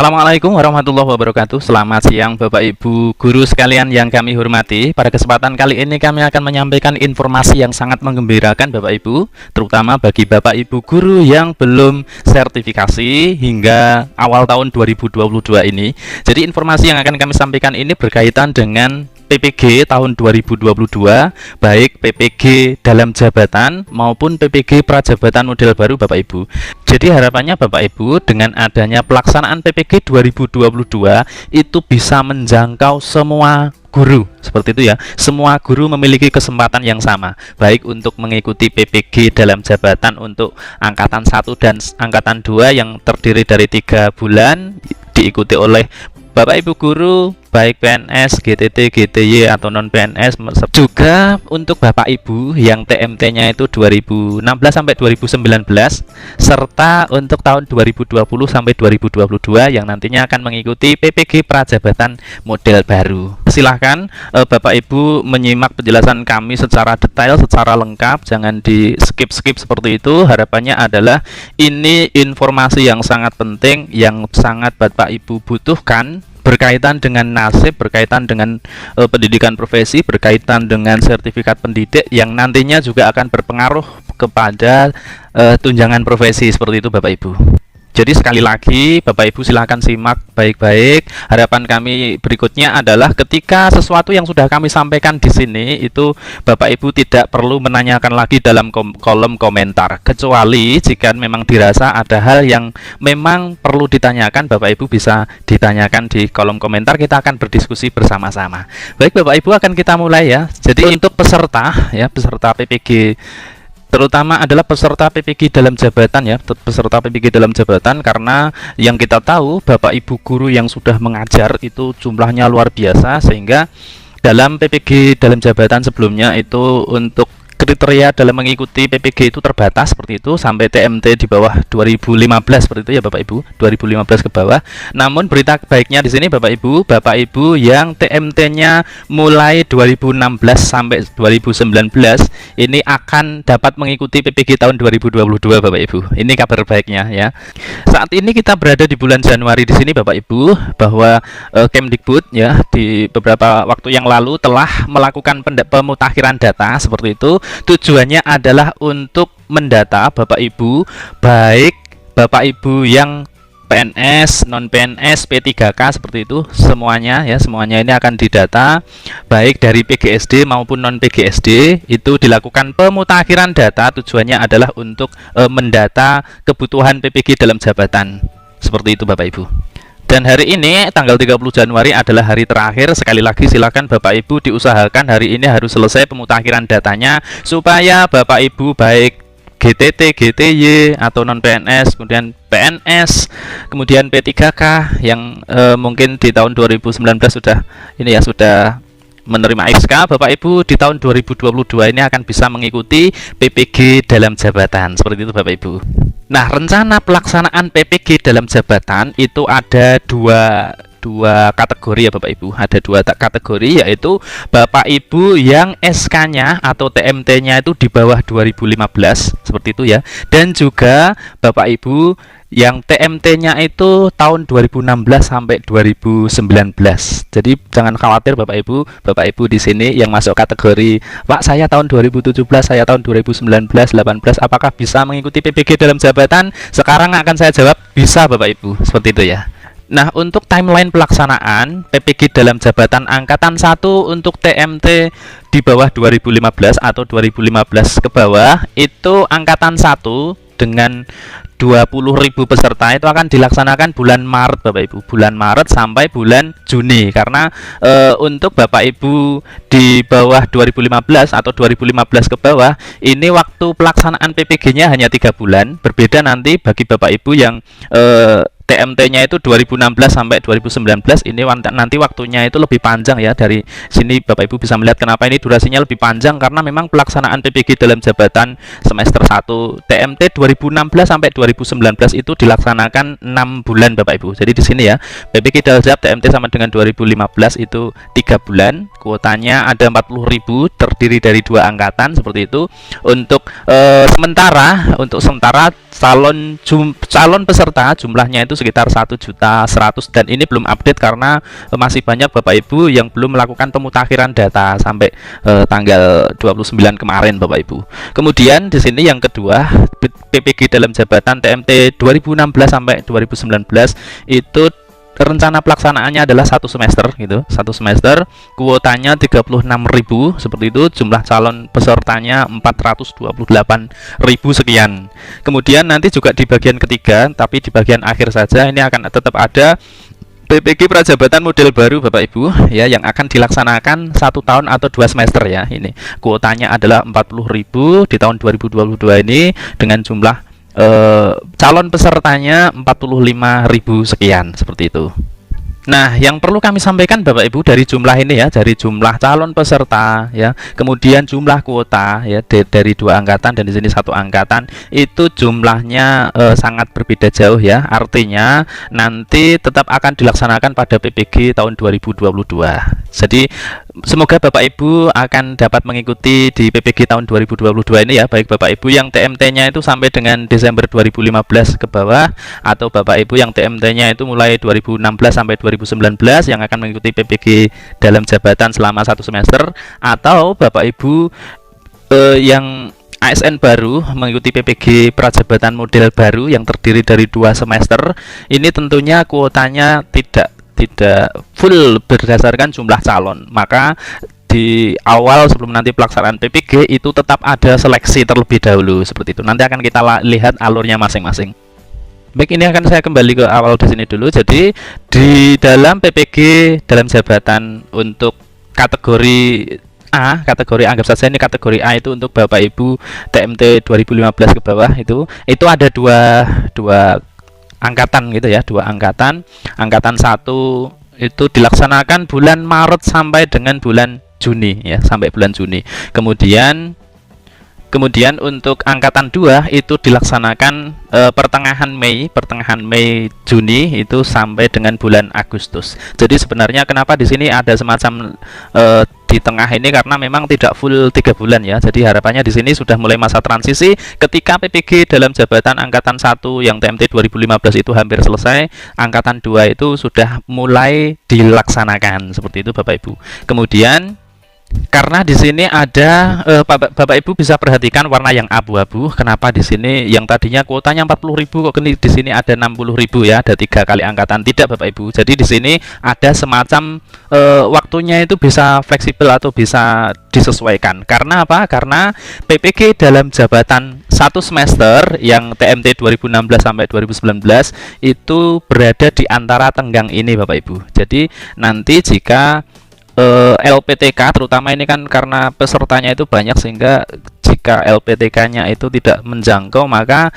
Assalamualaikum warahmatullahi wabarakatuh. Selamat siang Bapak Ibu guru sekalian yang kami hormati. Pada kesempatan kali ini kami akan menyampaikan informasi yang sangat menggembirakan Bapak Ibu, terutama bagi Bapak Ibu guru yang belum sertifikasi hingga awal tahun 2022 ini. Jadi informasi yang akan kami sampaikan ini berkaitan dengan PPG tahun 2022, baik PPG dalam jabatan maupun PPG prajabatan model baru Bapak Ibu. Jadi harapannya Bapak Ibu dengan adanya pelaksanaan PPG 2022 itu bisa menjangkau semua guru, seperti itu ya. Semua guru memiliki kesempatan yang sama, baik untuk mengikuti PPG dalam jabatan untuk angkatan 1 dan angkatan 2 yang terdiri dari 3 bulan, diikuti oleh Bapak Ibu guru baik PNS, GTT, GTY atau non PNS, juga untuk Bapak Ibu yang TMT-nya itu 2016 sampai 2019, serta untuk tahun 2020 sampai 2022 yang nantinya akan mengikuti PPG prajabatan model baru. Silahkan Bapak Ibu menyimak penjelasan kami secara detail, secara lengkap, jangan di skip-skip seperti itu. Harapannya adalah ini informasi yang sangat penting, yang sangat Bapak Ibu butuhkan, berkaitan dengan nasib, berkaitan dengan pendidikan profesi, berkaitan dengan sertifikat pendidik yang nantinya juga akan berpengaruh kepada tunjangan profesi, seperti itu Bapak Ibu. Jadi sekali lagi Bapak Ibu silahkan simak baik-baik. Harapan kami berikutnya adalah ketika sesuatu yang sudah kami sampaikan di sini itu Bapak Ibu tidak perlu menanyakan lagi dalam kolom komentar, kecuali jika memang dirasa ada hal yang memang perlu ditanyakan, Bapak Ibu bisa ditanyakan di kolom komentar, kita akan berdiskusi bersama-sama. Baik Bapak Ibu, akan kita mulai ya. Jadi untuk peserta ya, peserta PPG terutama adalah peserta PPG dalam jabatan ya, peserta PPG dalam jabatan, karena yang kita tahu Bapak Ibu guru yang sudah mengajar itu jumlahnya luar biasa, sehingga dalam PPG dalam jabatan sebelumnya itu untuk kriteria dalam mengikuti PPG itu terbatas, seperti itu, sampai TMT di bawah 2015, seperti itu ya Bapak Ibu, 2015 ke bawah. Namun berita baiknya di sini Bapak Ibu yang TMT-nya mulai 2016 sampai 2019 ini akan dapat mengikuti PPG tahun 2022 Bapak Ibu. Ini kabar baiknya ya. Saat ini kita berada di bulan Januari di sini Bapak Ibu, bahwa Kemdikbud ya di beberapa waktu yang lalu telah melakukan pemutakhiran data, seperti itu. Tujuannya adalah untuk mendata Bapak Ibu, baik Bapak Ibu yang PNS, non PNS, P3K, seperti itu, semuanya ya, semuanya ini akan didata, baik dari PGSD maupun non PGSD. Itu dilakukan pemutakhiran data, tujuannya adalah untuk mendata kebutuhan PPG dalam jabatan, seperti itu Bapak Ibu. Dan hari ini tanggal 30 Januari adalah hari terakhir. Sekali lagi silakan Bapak Ibu diusahakan hari ini harus selesai pemutakhiran datanya, supaya Bapak Ibu baik GTT, GTY atau non PNS, kemudian PNS, kemudian P3K yang mungkin di tahun 2019 sudah ini ya, sudah menerima SK, Bapak Ibu di tahun 2022 ini akan bisa mengikuti PPG dalam jabatan, seperti itu Bapak Ibu. Nah, rencana pelaksanaan PPG dalam jabatan itu ada dua kategori ya Bapak Ibu. Ada dua kategori, yaitu Bapak Ibu yang SK-nya atau TMT-nya itu di bawah 2015, seperti itu ya. Dan juga Bapak Ibu yang TMT-nya itu tahun 2016 sampai 2019. Jadi jangan khawatir Bapak Ibu di sini yang masuk kategori, Pak saya tahun 2017, saya tahun 2019, 18, apakah bisa mengikuti PPG dalam jabatan? Sekarang akan saya jawab bisa Bapak Ibu, seperti itu ya. Nah, untuk timeline pelaksanaan PPG dalam jabatan angkatan 1 untuk TMT di bawah 2015 atau 2015 ke bawah, itu angkatan 1 dengan 20.000 peserta itu akan dilaksanakan bulan Maret Bapak Ibu, bulan Maret sampai bulan Juni. Karena untuk Bapak Ibu di bawah 2015 atau 2015 ke bawah, ini waktu pelaksanaan PPG-nya hanya 3 bulan. Berbeda nanti bagi Bapak Ibu yang TMT-nya itu 2016 sampai 2019, ini nanti waktunya itu lebih panjang ya. Dari sini Bapak Ibu bisa melihat kenapa ini durasinya lebih panjang, karena memang pelaksanaan PPG dalam jabatan semester 1 TMT 2016 sampai 2019 itu dilaksanakan 6 bulan Bapak Ibu. Jadi di sini ya, PPG dalam jabatan TMT sama dengan 2015 itu 3 bulan. Kuotanya ada 40.000, terdiri dari 2 angkatan, seperti itu. Untuk sementara calon peserta jumlahnya itu sekitar 1.100.000, dan ini belum update karena masih banyak Bapak Ibu yang belum melakukan pemutakhiran data sampai tanggal 29 kemarin Bapak Ibu. Kemudian di sini yang kedua, PPG dalam jabatan TMT 2016 sampai 2019 itu rencana pelaksanaannya adalah 1 semester gitu. 1 semester, kuotanya 36.000 seperti itu, jumlah calon pesertanya 428.000 sekian. Kemudian nanti juga di bagian ketiga, tapi di bagian akhir saja, ini akan tetap ada PPG prajabatan model baru Bapak Ibu ya, yang akan dilaksanakan 1 tahun atau 2 semester ya. Ini kuotanya adalah 40.000 di tahun 2022 ini, dengan jumlah calon pesertanya 45.000 sekian seperti itu. Nah, yang perlu kami sampaikan Bapak Ibu dari jumlah ini ya, dari jumlah calon peserta ya, kemudian jumlah kuota ya, dari 2 angkatan dan di sini 1 angkatan, itu jumlahnya sangat berbeda jauh ya. Artinya nanti tetap akan dilaksanakan pada PPG tahun 2022. Jadi semoga Bapak Ibu akan dapat mengikuti di PPG tahun 2022 ini ya, baik Bapak Ibu yang TMT-nya itu sampai dengan Desember 2015 ke bawah, atau Bapak Ibu yang TMT-nya itu mulai 2016 sampai 2019 yang akan mengikuti PPG dalam jabatan selama 1 semester, atau Bapak Ibu yang ASN baru mengikuti PPG prajabatan model baru yang terdiri dari 2 semester. Ini tentunya kuotanya tidak full berdasarkan jumlah calon, maka di awal sebelum nanti pelaksanaan PPG itu tetap ada seleksi terlebih dahulu seperti itu. Nanti akan kita lihat alurnya masing-masing. Baik, ini akan saya kembali ke awal di sini dulu. Jadi di dalam PPG dalam jabatan untuk kategori A, kategori anggap saja ini kategori A itu untuk Bapak Ibu TMT 2015 ke bawah, itu ada dua angkatan gitu ya, 2 angkatan. Angkatan 1 itu dilaksanakan bulan Maret sampai dengan bulan Juni ya, sampai bulan Juni. Kemudian untuk angkatan 2 itu dilaksanakan pertengahan Mei Juni itu sampai dengan bulan Agustus. Jadi sebenarnya kenapa di sini ada semacam di tengah ini, karena memang tidak full 3 bulan ya. Jadi harapannya di sini sudah mulai masa transisi ketika PPG dalam jabatan angkatan 1 yang TMT 2015 itu hampir selesai, angkatan 2 itu sudah mulai dilaksanakan seperti itu Bapak Ibu. Kemudian karena di sini ada Bapak Ibu bisa perhatikan warna yang abu-abu. Kenapa di sini yang tadinya kuotanya 40.000 kok di sini ada 60.000 ya, ada 3 kali angkatan? Tidak Bapak Ibu. Jadi di sini ada semacam waktunya itu bisa fleksibel atau bisa disesuaikan. Karena apa? Karena PPG dalam jabatan 1 semester yang TMT 2016 sampai 2019 itu berada di antara tenggang ini Bapak Ibu. Jadi nanti jika LPTK terutama ini kan karena pesertanya itu banyak, sehingga jika LPTK-nya itu tidak menjangkau, maka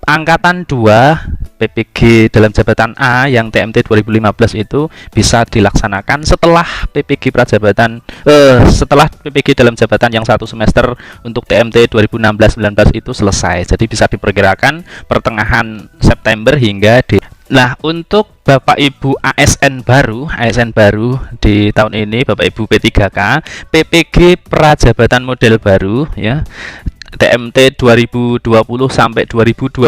angkatan 2 PPG dalam jabatan A yang TMT 2015 itu bisa dilaksanakan setelah PPG prajabatan setelah PPG dalam jabatan yang 1 semester untuk TMT 2016-19 itu selesai. Jadi bisa diperkirakan pertengahan September hingga di. Nah, untuk Bapak Ibu ASN baru di tahun ini, Bapak Ibu P3K, PPG prajabatan model baru ya, TMT 2020 sampai 2022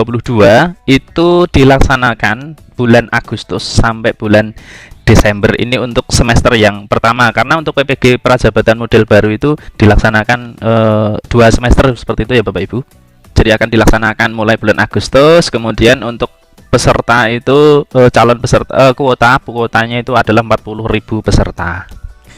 itu dilaksanakan bulan Agustus sampai bulan Desember ini untuk semester yang pertama. Karena untuk PPG prajabatan model baru itu dilaksanakan 2 semester seperti itu ya Bapak Ibu. Jadi akan dilaksanakan mulai bulan Agustus, kemudian untuk peserta itu calon peserta kuotanya itu adalah 40.000 peserta.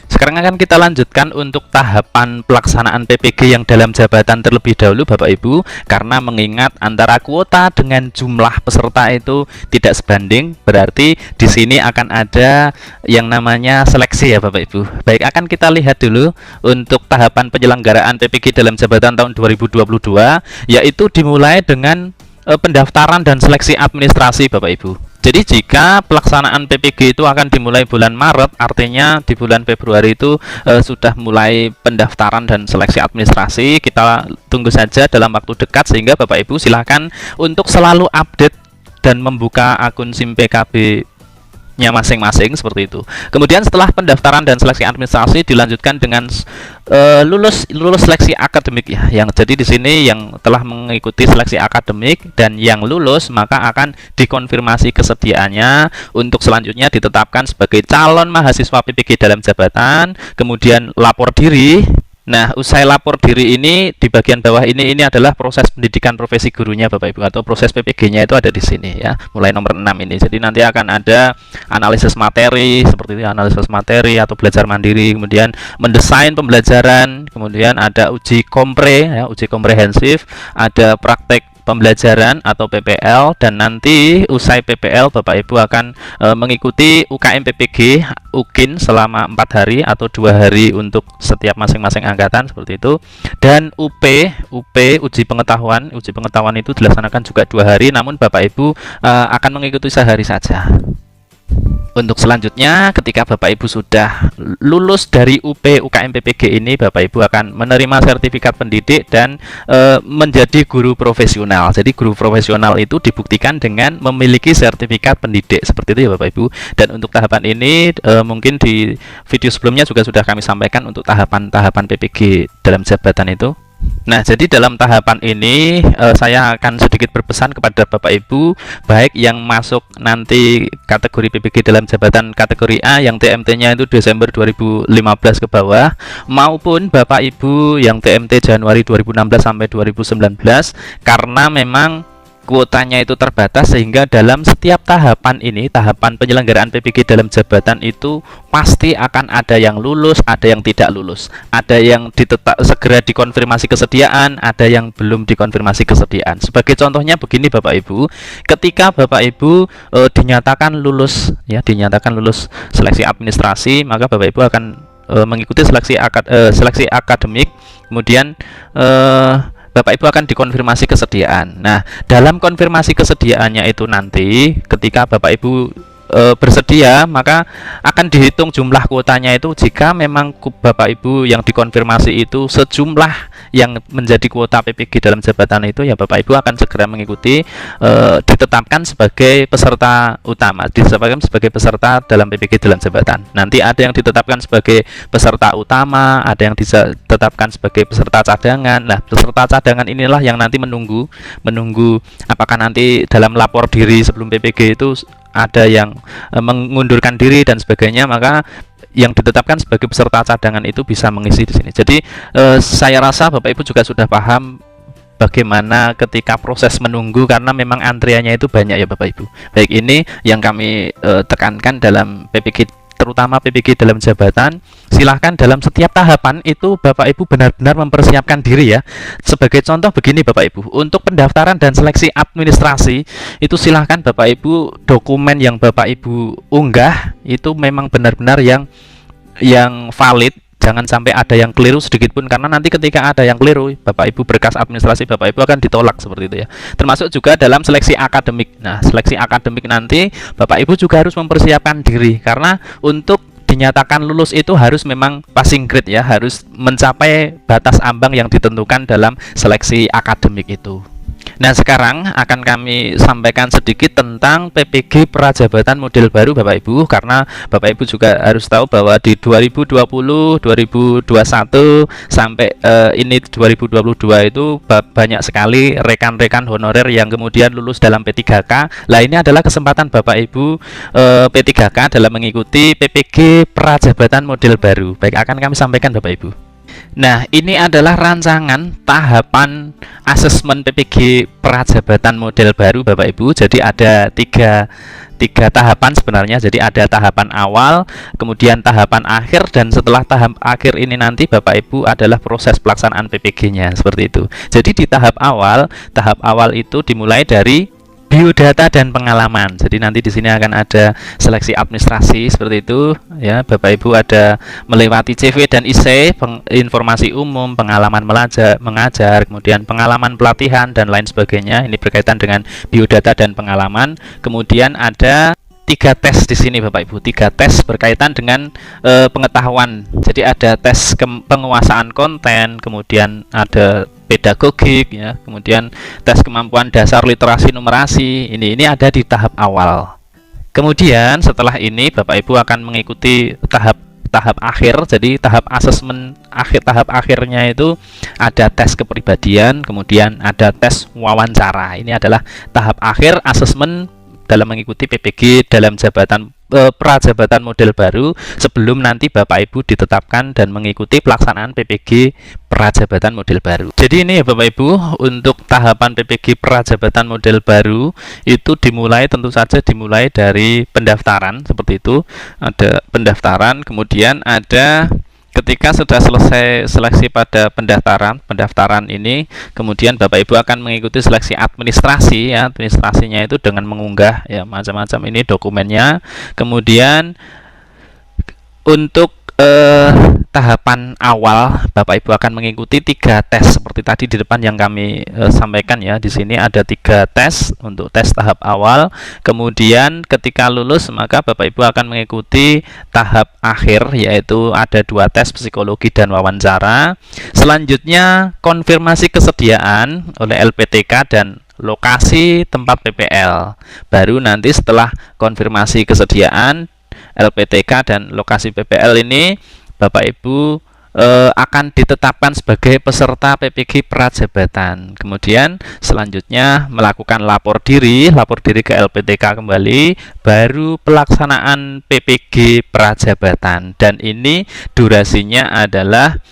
Sekarang akan kita lanjutkan untuk tahapan pelaksanaan PPG yang dalam jabatan terlebih dahulu Bapak Ibu, karena mengingat antara kuota dengan jumlah peserta itu tidak sebanding, berarti di sini akan ada yang namanya seleksi ya Bapak Ibu. Baik, akan kita lihat dulu untuk tahapan penyelenggaraan PPG dalam jabatan tahun 2022, yaitu dimulai dengan pendaftaran dan seleksi administrasi Bapak Ibu. Jadi jika pelaksanaan PPG itu akan dimulai bulan Maret, artinya di bulan Februari itu sudah mulai pendaftaran dan seleksi administrasi. Kita tunggu saja dalam waktu dekat, sehingga Bapak Ibu silahkan untuk selalu update dan membuka akun SIM PKB nya masing-masing seperti itu. Kemudian setelah pendaftaran dan seleksi administrasi dilanjutkan dengan lulus seleksi akademik ya. Yang jadi di sini yang telah mengikuti seleksi akademik dan yang lulus maka akan dikonfirmasi kesediaannya untuk selanjutnya ditetapkan sebagai calon mahasiswa PPG dalam jabatan, kemudian lapor diri. Nah, usai lapor diri ini di bagian bawah ini adalah proses pendidikan profesi gurunya Bapak Ibu, atau proses PPG-nya itu ada di sini ya. Mulai nomor 6 ini. Jadi nanti akan ada analisis materi seperti itu, analisis materi atau belajar mandiri, kemudian mendesain pembelajaran, kemudian ada uji kompre ya, uji komprehensif, ada praktek pembelajaran atau PPL, dan nanti usai PPL Bapak Ibu akan mengikuti UKM PPG UKIN selama 4 hari atau 2 hari untuk setiap masing-masing angkatan seperti itu, dan UP uji pengetahuan itu dilaksanakan juga 2 hari, namun Bapak Ibu akan mengikuti sehari saja. Untuk selanjutnya, ketika Bapak Ibu sudah lulus dari UP UKM PPG ini, Bapak Ibu akan menerima sertifikat pendidik dan menjadi guru profesional. Jadi guru profesional itu dibuktikan dengan memiliki sertifikat pendidik seperti itu ya Bapak Ibu. Dan untuk tahapan ini mungkin di video sebelumnya juga sudah kami sampaikan untuk tahapan-tahapan PPG dalam jabatan itu. Nah, jadi dalam tahapan ini saya akan sedikit berpesan kepada Bapak Ibu, baik yang masuk nanti kategori PPG dalam jabatan kategori A yang TMT-nya itu Desember 2015 ke bawah, maupun Bapak Ibu yang TMT Januari 2016 sampai 2019, karena memang kuotanya itu terbatas, sehingga dalam setiap tahapan ini, tahapan penyelenggaraan PPG dalam jabatan itu pasti akan ada yang lulus, ada yang tidak lulus, ada yang segera dikonfirmasi kesediaan, ada yang belum dikonfirmasi kesediaan. Sebagai contohnya begini Bapak Ibu, ketika Bapak Ibu dinyatakan lulus seleksi administrasi, maka Bapak Ibu akan mengikuti seleksi akademik, kemudian Bapak Ibu akan dikonfirmasi kesediaan. Nah, dalam konfirmasi kesediaannya itu nanti ketika Bapak Ibu bersedia, maka akan dihitung jumlah kuotanya itu. Jika memang Bapak Ibu yang dikonfirmasi itu sejumlah yang menjadi kuota PPG dalam jabatan itu, ya Bapak Ibu akan segera mengikuti, ditetapkan sebagai peserta utama, ditetapkan sebagai peserta dalam PPG dalam jabatan. Nanti ada yang ditetapkan sebagai peserta utama, ada yang ditetapkan sebagai peserta cadangan. Nah, peserta cadangan inilah yang nanti menunggu apakah nanti dalam lapor diri sebelum PPG itu ada yang mengundurkan diri dan sebagainya, maka yang ditetapkan sebagai peserta cadangan itu bisa mengisi di sini. Jadi saya rasa Bapak Ibu juga sudah paham bagaimana ketika proses menunggu, karena memang antriannya itu banyak ya Bapak Ibu. Baik, ini yang kami tekankan dalam PPG, terutama PPG dalam jabatan. Silahkan dalam setiap tahapan itu Bapak Ibu benar-benar mempersiapkan diri ya. Sebagai contoh begini Bapak Ibu, untuk pendaftaran dan seleksi administrasi itu silahkan Bapak Ibu dokumen yang Bapak Ibu unggah itu memang benar-benar yang valid. Jangan sampai ada yang keliru sedikit pun, karena nanti ketika ada yang keliru Bapak Ibu berkas administrasi Bapak Ibu akan ditolak seperti itu ya. Termasuk juga dalam seleksi akademik. Nah, seleksi akademik nanti Bapak Ibu juga harus mempersiapkan diri, karena untuk dinyatakan lulus itu harus memang passing grade ya, harus mencapai batas ambang yang ditentukan dalam seleksi akademik itu. Nah, sekarang akan kami sampaikan sedikit tentang PPG Prajabatan model baru Bapak Ibu, karena Bapak Ibu juga harus tahu bahwa di 2020, 2021 sampai ini 2022 itu banyak sekali rekan-rekan honorer yang kemudian lulus dalam P3K. Nah, ini adalah kesempatan Bapak Ibu P3K dalam mengikuti PPG Prajabatan model baru. Baik, akan kami sampaikan Bapak Ibu. Nah, ini adalah rancangan tahapan asesmen PPG Prajabatan model baru Bapak Ibu. Jadi ada tiga tahapan sebenarnya. Jadi ada tahapan awal, kemudian tahapan akhir, dan setelah tahap akhir ini nanti Bapak Ibu adalah proses pelaksanaan PPG-nya seperti itu. Jadi di tahap awal itu dimulai dari biodata dan pengalaman. Jadi nanti di sini akan ada seleksi administrasi seperti itu ya. Bapak Ibu ada melewati CV dan IC, informasi umum, pengalaman mengajar, kemudian pengalaman pelatihan dan lain sebagainya. Ini berkaitan dengan biodata dan pengalaman. Kemudian ada 3 tes di sini Bapak Ibu, 3 tes berkaitan dengan pengetahuan. Jadi ada tes penguasaan konten, kemudian ada pedagogik ya, kemudian tes kemampuan dasar literasi numerasi. Ini ada di tahap awal. Kemudian setelah ini Bapak Ibu akan mengikuti tahap akhir. Jadi tahap asesmen tahap akhirnya itu ada tes kepribadian, kemudian ada tes wawancara. Ini adalah tahap akhir asesmen dalam mengikuti PPG dalam jabatan prajabatan model baru sebelum nanti Bapak Ibu ditetapkan dan mengikuti pelaksanaan PPG prajabatan model baru. Jadi ini ya Bapak Ibu, untuk tahapan PPG prajabatan model baru itu dimulai, tentu saja dimulai dari pendaftaran. Seperti itu, ada pendaftaran, kemudian ada ketika sudah selesai seleksi pada pendaftaran ini, kemudian Bapak Ibu akan mengikuti seleksi administrasi ya. Administrasinya itu dengan mengunggah ya macam-macam ini dokumennya. Kemudian untuk tahapan awal Bapak Ibu akan mengikuti 3 tes seperti tadi di depan yang kami sampaikan ya. Di sini ada 3 tes untuk tes tahap awal. Kemudian ketika lulus maka Bapak Ibu akan mengikuti tahap akhir, yaitu ada 2 tes psikologi dan wawancara. Selanjutnya konfirmasi kesediaan oleh LPTK dan lokasi tempat PPL. Baru nanti setelah konfirmasi kesediaan LPTK dan lokasi PPL ini, Bapak Ibu akan ditetapkan sebagai peserta PPG prajabatan. Kemudian selanjutnya melakukan lapor diri ke LPTK kembali, baru pelaksanaan PPG prajabatan. Dan ini durasinya adalah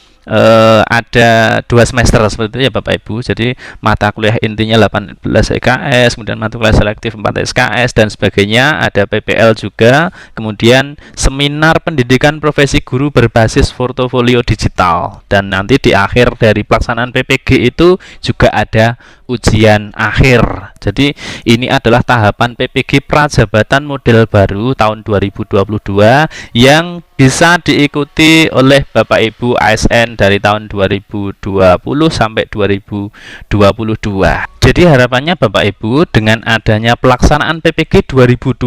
ada 2 semester seperti itu ya Bapak Ibu. Jadi mata kuliah intinya 18 SKS, kemudian mata kuliah selektif 4 SKS dan sebagainya, ada PPL juga. Kemudian seminar pendidikan profesi guru berbasis portofolio digital, dan nanti di akhir dari pelaksanaan PPG itu juga ada ujian akhir. Jadi ini adalah tahapan PPG prajabatan model baru tahun 2022 yang bisa diikuti oleh Bapak Ibu ASN dari tahun 2020 sampai 2022. Jadi harapannya Bapak Ibu dengan adanya pelaksanaan PPG 2022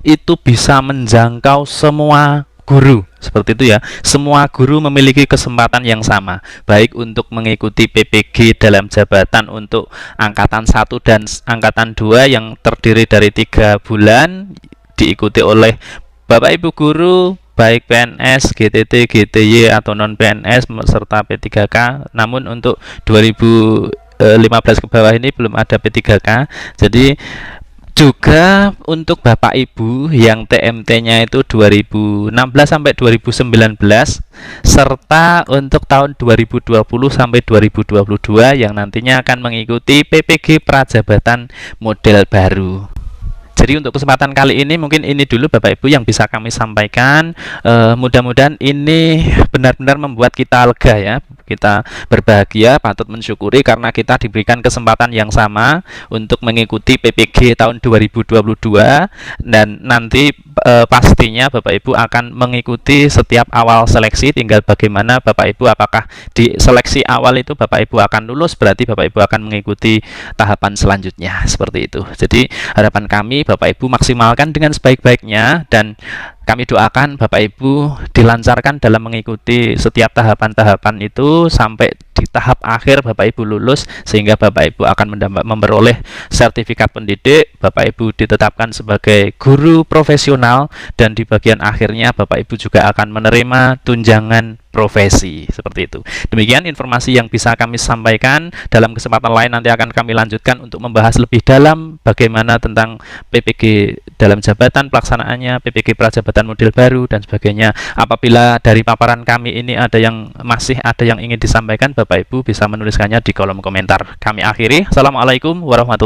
itu bisa menjangkau semua guru. Seperti itu ya, semua guru memiliki kesempatan yang sama, baik untuk mengikuti PPG dalam jabatan untuk angkatan 1 dan angkatan 2 yang terdiri dari 3 bulan, diikuti oleh Bapak Ibu guru baik PNS, GTT, GTY atau non PNS serta P3K. Namun untuk 2015 ke bawah ini belum ada P3K. Jadi juga untuk Bapak Ibu yang TMT-nya itu 2016 sampai 2019 serta untuk tahun 2020 sampai 2022 yang nantinya akan mengikuti PPG prajabatan model baru. Jadi untuk kesempatan kali ini mungkin ini dulu Bapak Ibu yang bisa kami sampaikan. Mudah-mudahan ini benar-benar membuat kita lega ya, kita berbahagia, patut mensyukuri karena kita diberikan kesempatan yang sama untuk mengikuti PPG tahun 2022, dan nanti pastinya Bapak Ibu akan mengikuti setiap awal seleksi. Tinggal bagaimana Bapak Ibu, apakah di seleksi awal itu Bapak Ibu akan lulus, berarti Bapak Ibu akan mengikuti tahapan selanjutnya, seperti itu. Jadi harapan kami Bapak Ibu maksimalkan dengan sebaik-baiknya, dan kami doakan Bapak Ibu dilancarkan dalam mengikuti setiap tahapan-tahapan itu sampai di tahap akhir Bapak Ibu lulus, sehingga Bapak Ibu akan memperoleh sertifikat pendidik, Bapak Ibu ditetapkan sebagai guru profesional, dan di bagian akhirnya Bapak Ibu juga akan menerima tunjangan profesi. Seperti itu. Demikian informasi yang bisa kami sampaikan. Dalam kesempatan lain nanti akan kami lanjutkan untuk membahas lebih dalam bagaimana tentang PPG dalam jabatan, pelaksanaannya, PPG prajabatan model baru dan sebagainya. Apabila dari paparan kami ini masih ada yang ingin disampaikan, Bapak Ibu bisa menuliskannya di kolom komentar. Kami akhiri. Assalamualaikum warahmatullahi wabarakatuh.